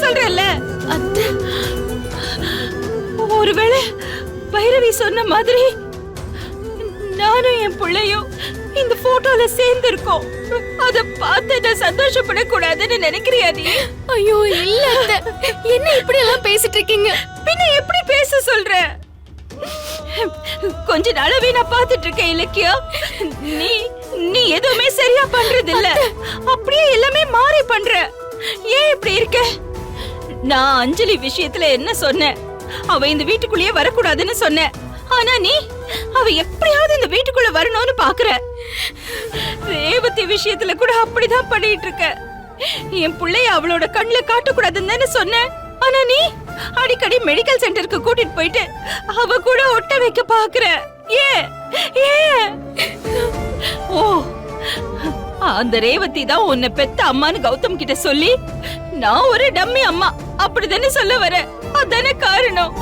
சொல்றல்ல. ஒருவேளை பைரவி சொன்ன மாதிரி நானும் என் பிள்ளையும் இந்த போட்டோல சேர்ந்து இருக்கோம். அத பார்த்து நான் சந்தோஷப்படக்கூடாதுன்னு நினைக்கிறியா நீ? ஐயோ இல்ல அத்தை, என்ன இப்படி எல்லாம் பேசிட்டு இருக்கீங்க? பின்ன எப்படி பேச சொல்ற? கொஞ்ச நாளாவே நான் பாத்துட்டு இருக்கேன் இலக்கியா. நீ நீ எதுவுமே சரியா பண்றது இல்ல. அப்படியே எல்லாமே மாறி பண்ற. ஏன் இப்படி இருக்க? நான் அஞ்சலி விஷயத்துல என்ன சொன்னேன்? அவ இந்த வீட்டுக்குள்ளேயே வரக்கூடாதுன்னு சொன்னேன். ஆனா நீ அவ எப்படியாவது இந்த வீட்டுக்குள்ள வரணும்னு பாக்குற. ரேவதி விஷயத்துல கூட அப்படிதான் பண்ணிட்டு இருக்க. என் பிள்ளைய அவளோட கண்ணுல காட்டக்கூடாதுன்னு சொன்னேன். ஆனா நீ அடிக்கடி மெடிக்கல் சென்டருக்கு கூட்டிட்டு போயிட்டு அவ கூட ஒட்ட வைக்க பாக்குற. ஏன்? ஓ, அந்த ரேவதி தான் உன்னை பெத்த அம்மான்னு கௌதம் கிட்ட சொல்லி நான் ஒரு டம்மி அம்மா அப்படிதானே சொல்ல வர. அதானே காரணம்.